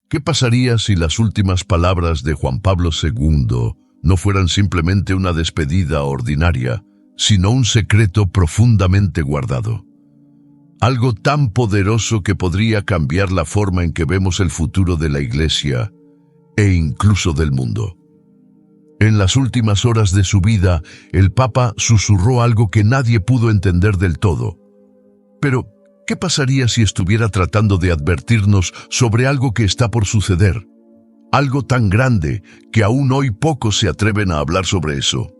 ¿Qué pasaría si las últimas palabras de Juan Pablo II no fueran simplemente una despedida ordinaria, sino un secreto profundamente guardado? Algo tan poderoso que podría cambiar la forma en que vemos el futuro de la Iglesia e incluso del mundo. En las últimas horas de su vida, el Papa susurró algo que nadie pudo entender del todo. Pero, ¿qué pasaría si estuviera tratando de advertirnos sobre algo que está por suceder? Algo tan grande que aún hoy pocos se atreven a hablar sobre eso.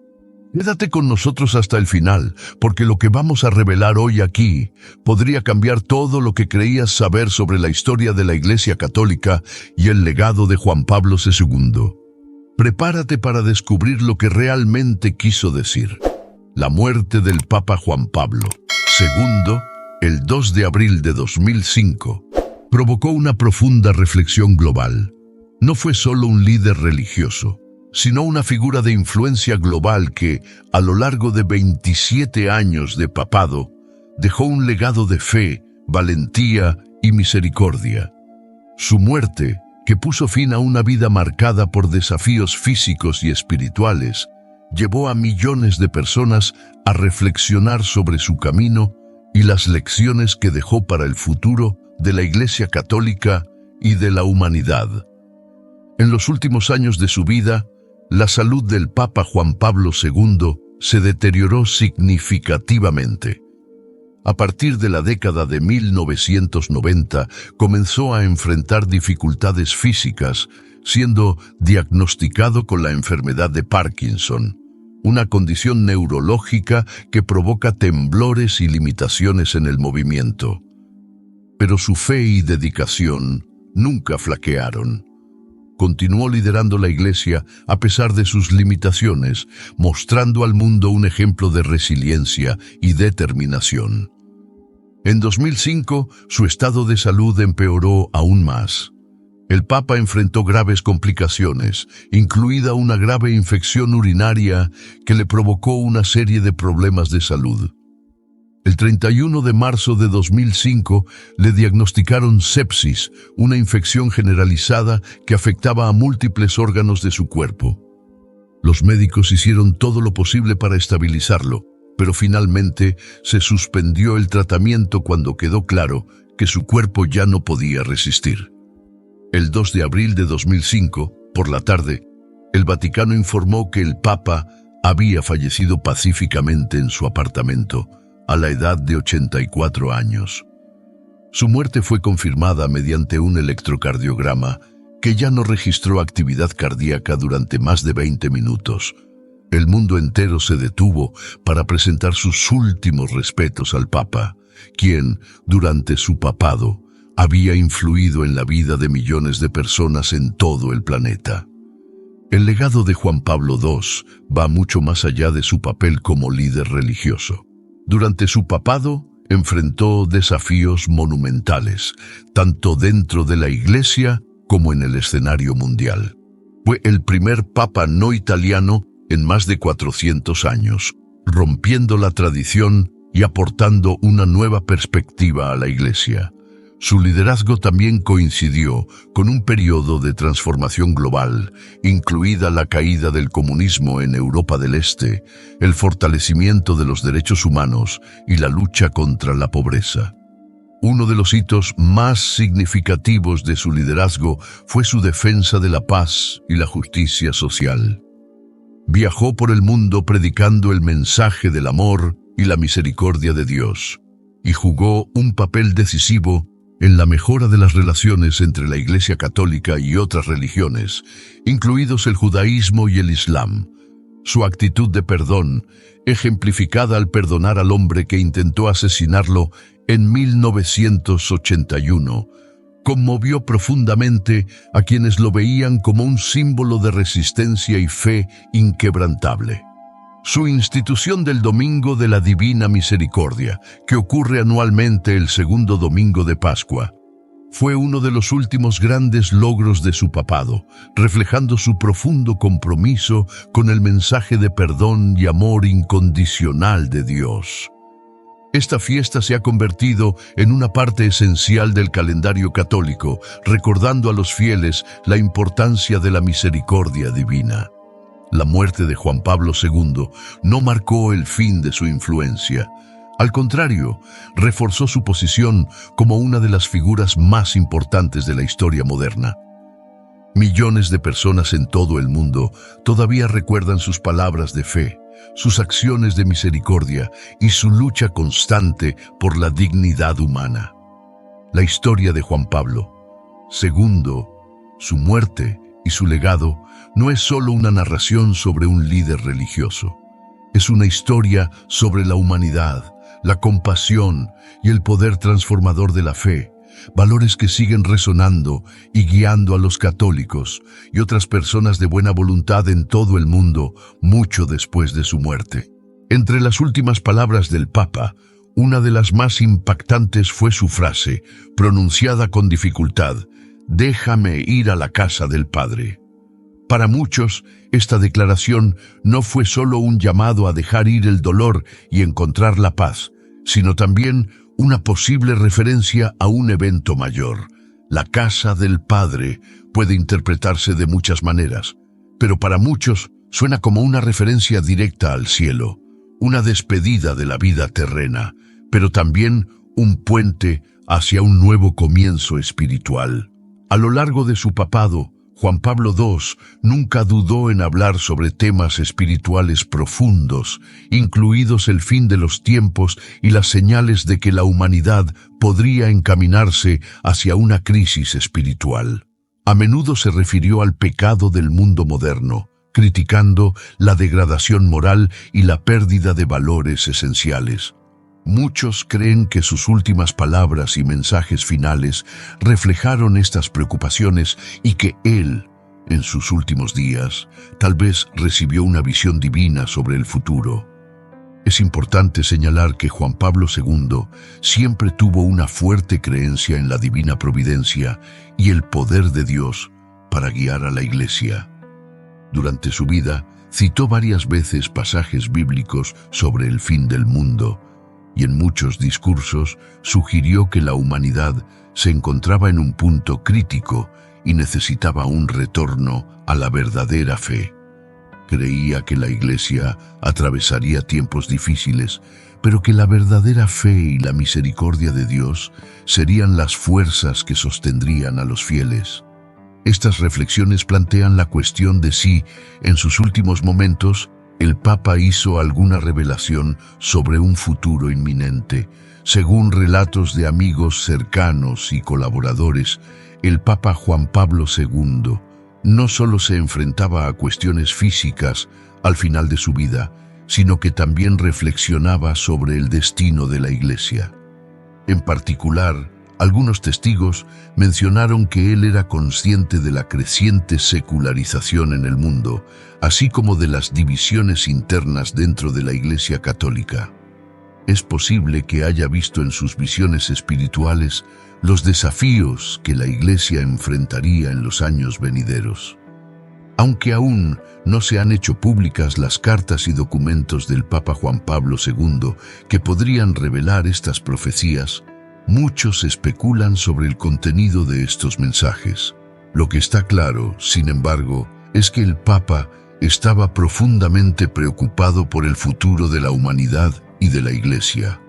Quédate con nosotros hasta el final, porque lo que vamos a revelar hoy aquí podría cambiar todo lo que creías saber sobre la historia de la Iglesia Católica y el legado de Juan Pablo II. Prepárate para descubrir lo que realmente quiso decir. La muerte del Papa Juan Pablo II, el 2 de abril de 2005, provocó una profunda reflexión global. No fue solo un líder religioso, sino una figura de influencia global que, a lo largo de 27 años de papado, dejó un legado de fe, valentía y misericordia. Su muerte, que puso fin a una vida marcada por desafíos físicos y espirituales, llevó a millones de personas a reflexionar sobre su camino y las lecciones que dejó para el futuro de la Iglesia Católica y de la humanidad. En los últimos años de su vida, la salud del Papa Juan Pablo II se deterioró significativamente. A partir de la década de 1990, comenzó a enfrentar dificultades físicas, siendo diagnosticado con la enfermedad de Parkinson, una condición neurológica que provoca temblores y limitaciones en el movimiento. Pero su fe y dedicación nunca flaquearon. Continuó liderando la Iglesia a pesar de sus limitaciones, mostrando al mundo un ejemplo de resiliencia y determinación. En 2005, su estado de salud empeoró aún más. El Papa enfrentó graves complicaciones, incluida una grave infección urinaria que le provocó una serie de problemas de salud. El 31 de marzo de 2005 le diagnosticaron sepsis, una infección generalizada que afectaba a múltiples órganos de su cuerpo. Los médicos hicieron todo lo posible para estabilizarlo, pero finalmente se suspendió el tratamiento cuando quedó claro que su cuerpo ya no podía resistir. El 2 de abril de 2005, por la tarde, el Vaticano informó que el Papa había fallecido pacíficamente en su apartamento, a la edad de 84 años. Su muerte fue confirmada mediante un electrocardiograma que ya no registró actividad cardíaca durante más de 20 minutos. El mundo entero se detuvo para presentar sus últimos respetos al Papa, quien, durante su papado, había influido en la vida de millones de personas en todo el planeta. El legado de Juan Pablo II va mucho más allá de su papel como líder religioso. Durante su papado, enfrentó desafíos monumentales, tanto dentro de la Iglesia como en el escenario mundial. Fue el primer papa no italiano en más de 400 años, rompiendo la tradición y aportando una nueva perspectiva a la Iglesia. Su liderazgo también coincidió con un periodo de transformación global, incluida la caída del comunismo en Europa del Este, el fortalecimiento de los derechos humanos y la lucha contra la pobreza. Uno de los hitos más significativos de su liderazgo fue su defensa de la paz y la justicia social. Viajó por el mundo predicando el mensaje del amor y la misericordia de Dios, y jugó un papel decisivo en la mejora de las relaciones entre la Iglesia Católica y otras religiones, incluidos el judaísmo y el islam. Su actitud de perdón, ejemplificada al perdonar al hombre que intentó asesinarlo en 1981, conmovió profundamente a quienes lo veían como un símbolo de resistencia y fe inquebrantable. Su institución del Domingo de la Divina Misericordia, que ocurre anualmente el segundo domingo de Pascua, fue uno de los últimos grandes logros de su papado, reflejando su profundo compromiso con el mensaje de perdón y amor incondicional de Dios. Esta fiesta se ha convertido en una parte esencial del calendario católico, recordando a los fieles la importancia de la misericordia divina. La muerte de Juan Pablo II no marcó el fin de su influencia. Al contrario, reforzó su posición como una de las figuras más importantes de la historia moderna. Millones de personas en todo el mundo todavía recuerdan sus palabras de fe, sus acciones de misericordia y su lucha constante por la dignidad humana. La historia de Juan Pablo II, su muerte y su legado, no es solo una narración sobre un líder religioso. Es una historia sobre la humanidad, la compasión y el poder transformador de la fe, valores que siguen resonando y guiando a los católicos y otras personas de buena voluntad en todo el mundo mucho después de su muerte. Entre las últimas palabras del Papa, una de las más impactantes fue su frase, pronunciada con dificultad: «Déjame ir a la casa del Padre». Para muchos, esta declaración no fue solo un llamado a dejar ir el dolor y encontrar la paz, sino también una posible referencia a un evento mayor. La casa del Padre puede interpretarse de muchas maneras, pero para muchos suena como una referencia directa al cielo, una despedida de la vida terrena, pero también un puente hacia un nuevo comienzo espiritual. A lo largo de su papado, Juan Pablo II nunca dudó en hablar sobre temas espirituales profundos, incluidos el fin de los tiempos y las señales de que la humanidad podría encaminarse hacia una crisis espiritual. A menudo se refirió al pecado del mundo moderno, criticando la degradación moral y la pérdida de valores esenciales. Muchos creen que sus últimas palabras y mensajes finales reflejaron estas preocupaciones y que él, en sus últimos días, tal vez recibió una visión divina sobre el futuro. Es importante señalar que Juan Pablo II siempre tuvo una fuerte creencia en la divina providencia y el poder de Dios para guiar a la Iglesia. Durante su vida, citó varias veces pasajes bíblicos sobre el fin del mundo, y en muchos discursos sugirió que la humanidad se encontraba en un punto crítico y necesitaba un retorno a la verdadera fe. Creía que la Iglesia atravesaría tiempos difíciles, pero que la verdadera fe y la misericordia de Dios serían las fuerzas que sostendrían a los fieles. Estas reflexiones plantean la cuestión de si, en sus últimos momentos, el Papa hizo alguna revelación sobre un futuro inminente. Según relatos de amigos cercanos y colaboradores, el Papa Juan Pablo II no solo se enfrentaba a cuestiones físicas al final de su vida, sino que también reflexionaba sobre el destino de la Iglesia. En particular, algunos testigos mencionaron que él era consciente de la creciente secularización en el mundo, así como de las divisiones internas dentro de la Iglesia católica. Es posible que haya visto en sus visiones espirituales los desafíos que la Iglesia enfrentaría en los años venideros. Aunque aún no se han hecho públicas las cartas y documentos del Papa Juan Pablo II que podrían revelar estas profecías, muchos especulan sobre el contenido de estos mensajes. Lo que está claro, sin embargo, es que el Papa estaba profundamente preocupado por el futuro de la humanidad y de la Iglesia.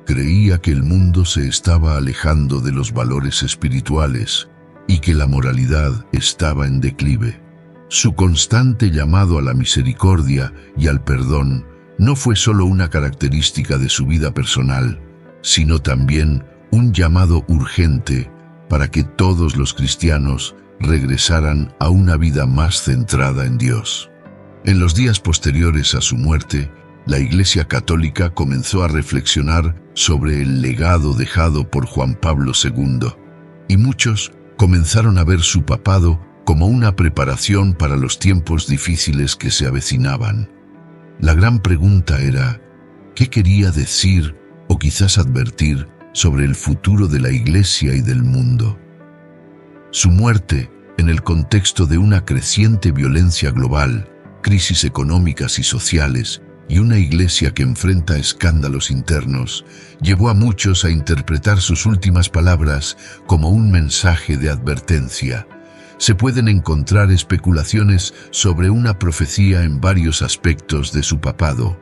Creía que el mundo se estaba alejando de los valores espirituales y que la moralidad estaba en declive. Su constante llamado a la misericordia y al perdón no fue solo una característica de su vida personal, sino también un llamado urgente para que todos los cristianos regresaran a una vida más centrada en Dios. En los días posteriores a su muerte, la Iglesia Católica comenzó a reflexionar sobre el legado dejado por Juan Pablo II, y muchos comenzaron a ver su papado como una preparación para los tiempos difíciles que se avecinaban. La gran pregunta era, ¿qué quería decir o quizás advertir sobre el futuro de la Iglesia y del mundo? Su muerte, en el contexto de una creciente violencia global, crisis económicas y sociales, y una iglesia que enfrenta escándalos internos llevó a muchos a interpretar sus últimas palabras como un mensaje de advertencia. Se pueden encontrar especulaciones sobre una profecía en varios aspectos de su papado.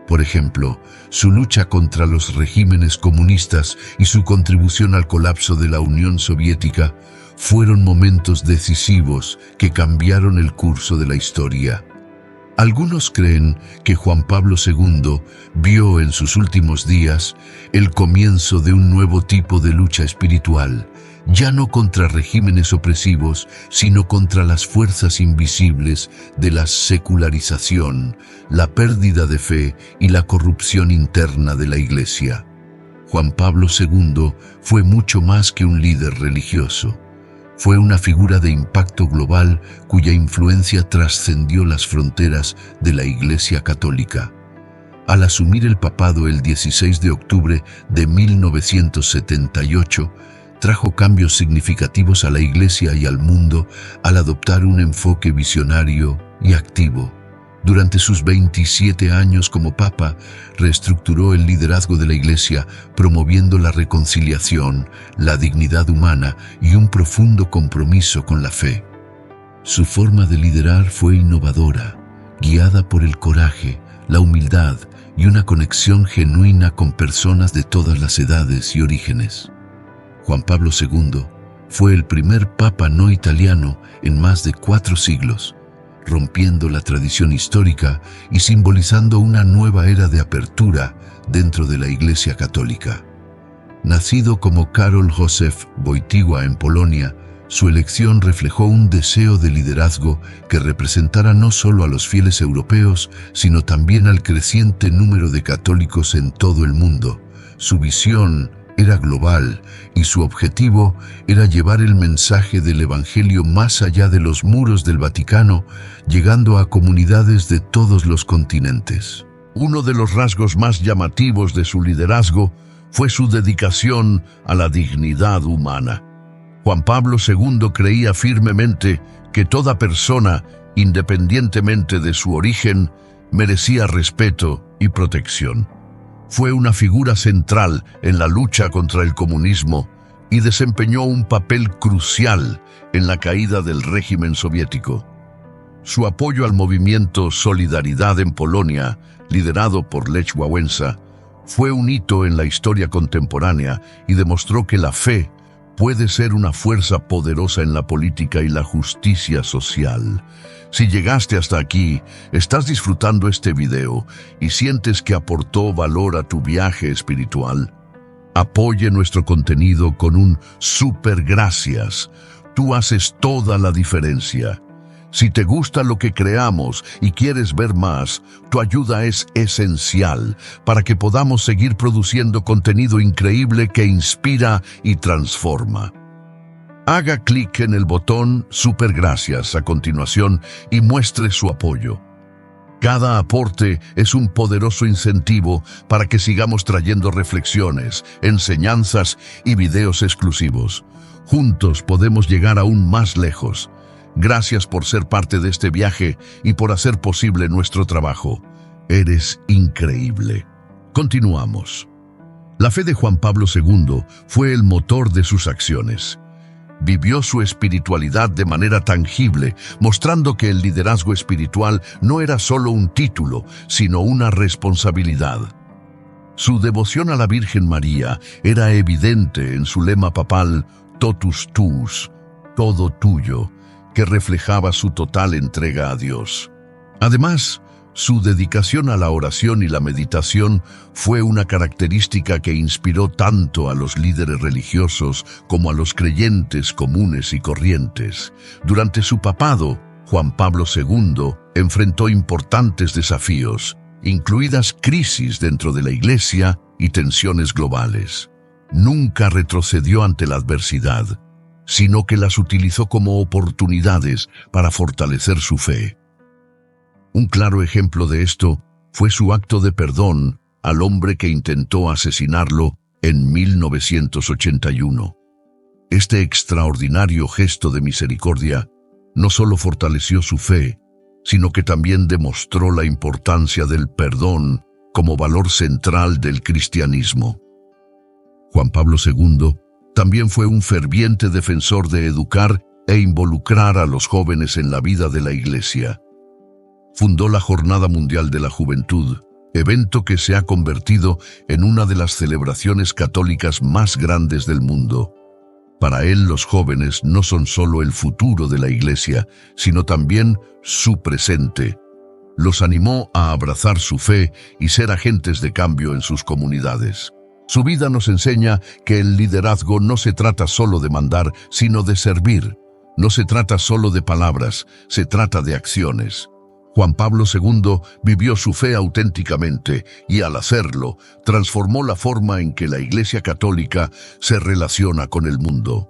Por ejemplo, su lucha contra los regímenes comunistas y su contribución al colapso de la Unión Soviética fueron momentos decisivos que cambiaron el curso de la historia. Algunos creen que Juan Pablo II vio en sus últimos días el comienzo de un nuevo tipo de lucha espiritual, ya no contra regímenes opresivos, sino contra las fuerzas invisibles de la secularización, la pérdida de fe y la corrupción interna de la Iglesia. Juan Pablo II fue mucho más que un líder religioso. Fue una figura de impacto global cuya influencia trascendió las fronteras de la Iglesia Católica. Al asumir el papado el 16 de octubre de 1978, trajo cambios significativos a la Iglesia y al mundo al adoptar un enfoque visionario y activo. Durante sus 27 años como Papa, reestructuró el liderazgo de la Iglesia, promoviendo la reconciliación, la dignidad humana y un profundo compromiso con la fe. Su forma de liderar fue innovadora, guiada por el coraje, la humildad y una conexión genuina con personas de todas las edades y orígenes. Juan Pablo II fue el primer Papa no italiano en más de 4 siglos, rompiendo la tradición histórica y simbolizando una nueva era de apertura dentro de la Iglesia Católica. Nacido como Karol Józef Wojtyła en Polonia, su elección reflejó un deseo de liderazgo que representara no solo a los fieles europeos, sino también al creciente número de católicos en todo el mundo. Su visión era global y su objetivo era llevar el mensaje del Evangelio más allá de los muros del Vaticano, llegando a comunidades de todos los continentes. Uno de los rasgos más llamativos de su liderazgo fue su dedicación a la dignidad humana. Juan Pablo II creía firmemente que toda persona, independientemente de su origen, merecía respeto y protección. Fue una figura central en la lucha contra el comunismo y desempeñó un papel crucial en la caída del régimen soviético. Su apoyo al movimiento Solidaridad en Polonia, liderado por Lech Wałęsa, fue un hito en la historia contemporánea y demostró que la fe puede ser una fuerza poderosa en la política y la justicia social. Si llegaste hasta aquí, estás disfrutando este video y sientes que aportó valor a tu viaje espiritual, apoye nuestro contenido con un súper gracias. Tú haces toda la diferencia. Si te gusta lo que creamos y quieres ver más, tu ayuda es esencial para que podamos seguir produciendo contenido increíble que inspira y transforma. Haga clic en el botón Super Gracias a continuación y muestre su apoyo. Cada aporte es un poderoso incentivo para que sigamos trayendo reflexiones, enseñanzas y videos exclusivos. Juntos podemos llegar aún más lejos. Gracias por ser parte de este viaje y por hacer posible nuestro trabajo. Eres increíble. Continuamos. La fe de Juan Pablo II fue el motor de sus acciones. Vivió su espiritualidad de manera tangible, mostrando que el liderazgo espiritual no era solo un título, sino una responsabilidad. Su devoción a la Virgen María era evidente en su lema papal Totus Tuus, todo tuyo, que reflejaba su total entrega a Dios. Además, su dedicación a la oración y la meditación fue una característica que inspiró tanto a los líderes religiosos como a los creyentes comunes y corrientes. Durante su papado, Juan Pablo II enfrentó importantes desafíos, incluidas crisis dentro de la Iglesia y tensiones globales. Nunca retrocedió ante la adversidad, sino que las utilizó como oportunidades para fortalecer su fe. Un claro ejemplo de esto fue su acto de perdón al hombre que intentó asesinarlo en 1981. Este extraordinario gesto de misericordia no solo fortaleció su fe, sino que también demostró la importancia del perdón como valor central del cristianismo. Juan Pablo II también fue un ferviente defensor de educar e involucrar a los jóvenes en la vida de la Iglesia. Fundó la Jornada Mundial de la Juventud, evento que se ha convertido en una de las celebraciones católicas más grandes del mundo. Para él, los jóvenes no son solo el futuro de la Iglesia, sino también su presente. Los animó a abrazar su fe y ser agentes de cambio en sus comunidades. Su vida nos enseña que el liderazgo no se trata solo de mandar, sino de servir. No se trata solo de palabras, se trata de acciones. Juan Pablo II vivió su fe auténticamente y al hacerlo, transformó la forma en que la Iglesia Católica se relaciona con el mundo.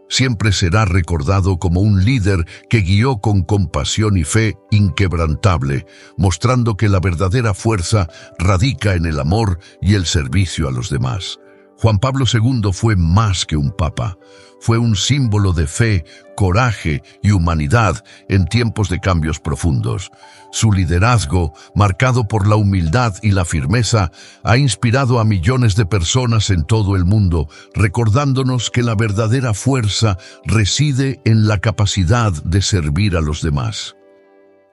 Siempre será recordado como un líder que guió con compasión y fe inquebrantable, mostrando que la verdadera fuerza radica en el amor y el servicio a los demás. Juan Pablo II fue más que un papa. Fue un símbolo de fe, coraje y humanidad en tiempos de cambios profundos. Su liderazgo, marcado por la humildad y la firmeza, ha inspirado a millones de personas en todo el mundo, recordándonos que la verdadera fuerza reside en la capacidad de servir a los demás.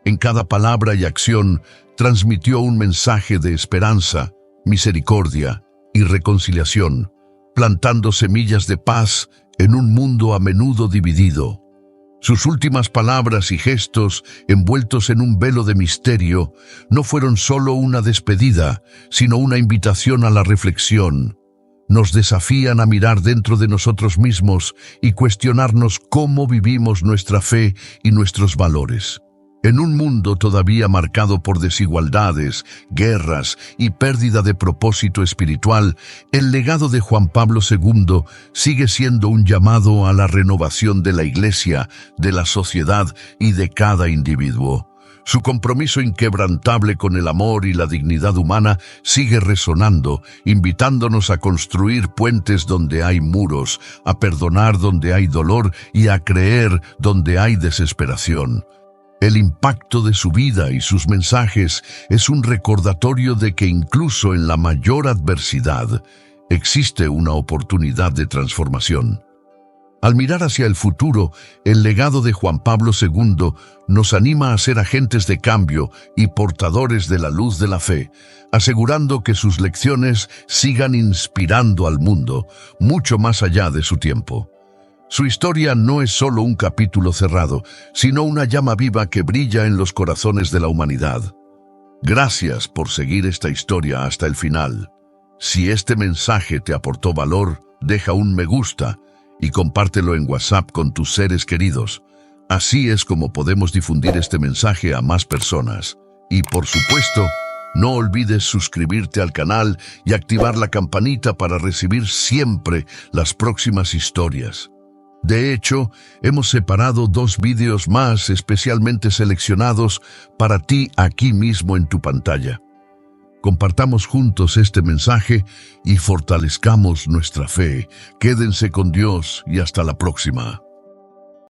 En cada palabra y acción transmitió un mensaje de esperanza, misericordia y reconciliación, plantando semillas de paz en un mundo a menudo dividido. Sus últimas palabras y gestos, envueltos en un velo de misterio, no fueron solo una despedida, sino una invitación a la reflexión. Nos desafían a mirar dentro de nosotros mismos y cuestionarnos cómo vivimos nuestra fe y nuestros valores. En un mundo todavía marcado por desigualdades, guerras y pérdida de propósito espiritual, el legado de Juan Pablo II sigue siendo un llamado a la renovación de la Iglesia, de la sociedad y de cada individuo. Su compromiso inquebrantable con el amor y la dignidad humana sigue resonando, invitándonos a construir puentes donde hay muros, a perdonar donde hay dolor y a creer donde hay desesperación. El impacto de su vida y sus mensajes es un recordatorio de que incluso en la mayor adversidad existe una oportunidad de transformación. Al mirar hacia el futuro, el legado de Juan Pablo II nos anima a ser agentes de cambio y portadores de la luz de la fe, asegurando que sus lecciones sigan inspirando al mundo, mucho más allá de su tiempo. Su historia no es solo un capítulo cerrado, sino una llama viva que brilla en los corazones de la humanidad. Gracias por seguir esta historia hasta el final. Si este mensaje te aportó valor, deja un me gusta y compártelo en WhatsApp con tus seres queridos. Así es como podemos difundir este mensaje a más personas. Y por supuesto, no olvides suscribirte al canal y activar la campanita para recibir siempre las próximas historias. De hecho, hemos separado 2 vídeos más especialmente seleccionados para ti aquí mismo en tu pantalla. Compartamos juntos este mensaje y fortalezcamos nuestra fe. Quédense con Dios y hasta la próxima.